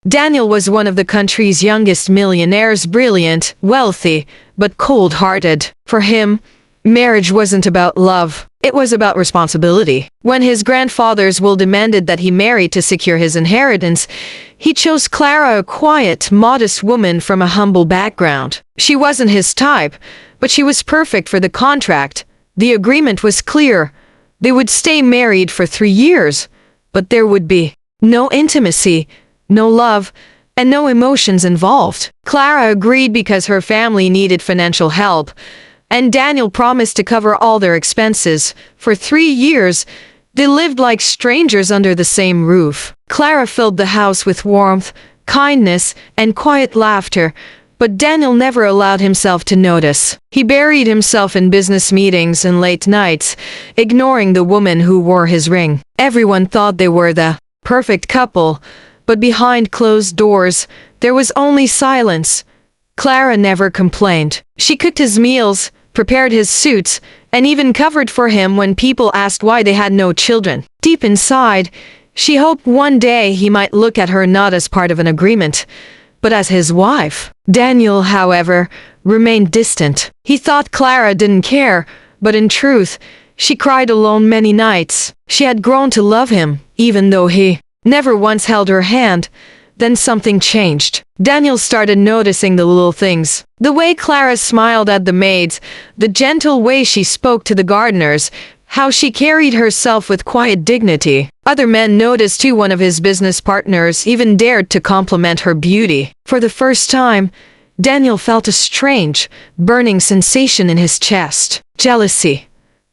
Daniel was one of the country's youngest millionaires, brilliant, wealthy, but cold-hearted. For him, marriage wasn't about love. It was about responsibility. When his grandfather's will demanded that he marry to secure his inheritance, he chose Clara, a quiet, modest woman from a humble background. She wasn't his type, but she was perfect for the contract. The agreement was clear. They would stay married for 3 years, but there would be no intimacy, no love, and no emotions involved. Clara agreed because her family needed financial help, and Daniel promised to cover all their expenses. For 3 years, they lived like strangers under the same roof. Clara filled the house with warmth, kindness, and quiet laughter, but Daniel never allowed himself to notice. He buried himself in business meetings and late nights, ignoring the woman who wore his ring. Everyone thought they were the perfect couple, but behind closed doors, there was only silence. Clara never complained. She cooked his meals, prepared his suits, and even covered for him when people asked why they had no children. Deep inside, she hoped one day he might look at her not as part of an agreement, but as his wife. Daniel, however, remained distant. He thought Clara didn't care, but in truth, she cried alone many nights. She had grown to love him, even though he never once held her hand. Then something changed. Daniel started noticing the little things. The way Clara smiled at the maids, the gentle way she spoke to the gardeners, how she carried herself with quiet dignity. Other men noticed too. One of his business partners even dared to compliment her beauty. For the first time, Daniel felt a strange, burning sensation in his chest. Jealousy.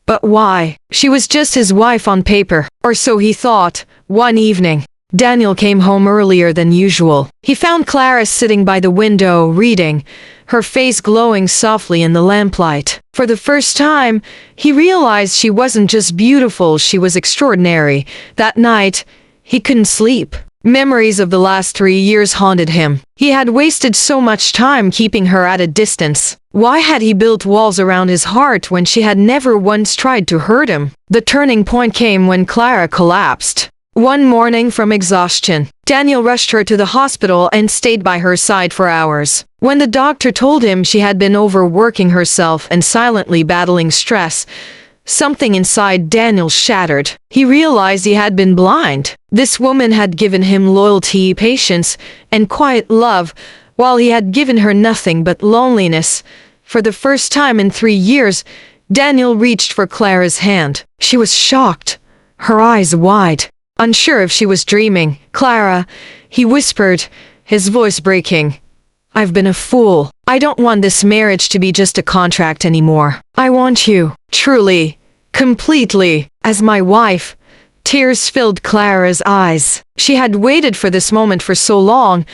But why? She was just his wife on paper, or so he thought. One evening, Daniel came home earlier than usual. He found Clara sitting by the window, reading, her face glowing softly in the lamplight. For the first time, he realized she wasn't just beautiful, she was extraordinary. That night, he couldn't sleep. Memories of the last 3 years haunted him. He had wasted so much time keeping her at a distance. Why had he built walls around his heart when she had never once tried to hurt him? The turning point came when Clara collapsed. One morning from exhaustion, Daniel rushed her to the hospital and stayed by her side for hours. When the doctor told him she had been overworking herself and silently battling stress, something inside Daniel shattered. He realized he had been blind. This woman had given him loyalty, patience, and quiet love, while he had given her nothing but loneliness. For the first time in 3 years, Daniel reached for Clara's hand. She was shocked, her eyes wide. Unsure if she was dreaming. "Clara," he whispered, his voice breaking. "I've been a fool. I don't want this marriage to be just a contract anymore. I want you, truly, completely, as my wife." Tears filled Clara's eyes. She had waited for this moment for so long,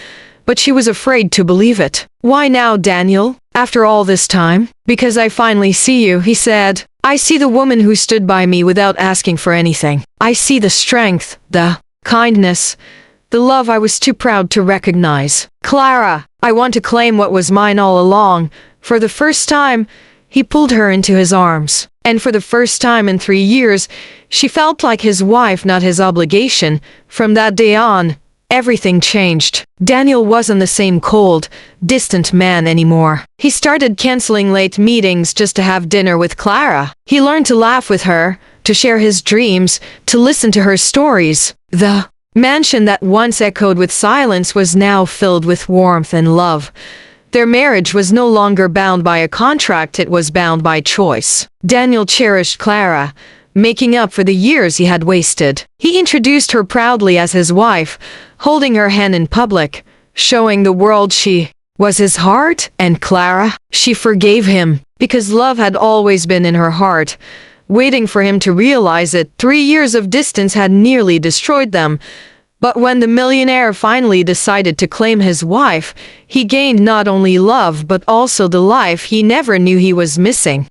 but she was afraid to believe it. "Why now, Daniel? After all this time?" "Because I finally see you," he said. "I see the woman who stood by me without asking for anything. I see the strength, the kindness, the love I was too proud to recognize. Clara, I want to claim what was mine all along." For the first time, he pulled her into his arms. And for the first time in 3 years, she felt like his wife, not his obligation. From that day on, everything changed. Daniel wasn't the same cold, distant man anymore. He started canceling late meetings just to have dinner with Clara. He learned to laugh with her, to share his dreams, to listen to her stories. The mansion that once echoed with silence was now filled with warmth and love. Their marriage was no longer bound by a contract, it was bound by choice. Daniel cherished Clara, making up for the years he had wasted. He introduced her proudly as his wife, holding her hand in public, showing the world she was his heart. And Clara, she forgave him, because love had always been in her heart, waiting for him to realize it. 3 years of distance had nearly destroyed them. But when the millionaire finally decided to claim his wife, he gained not only love but also the life he never knew he was missing.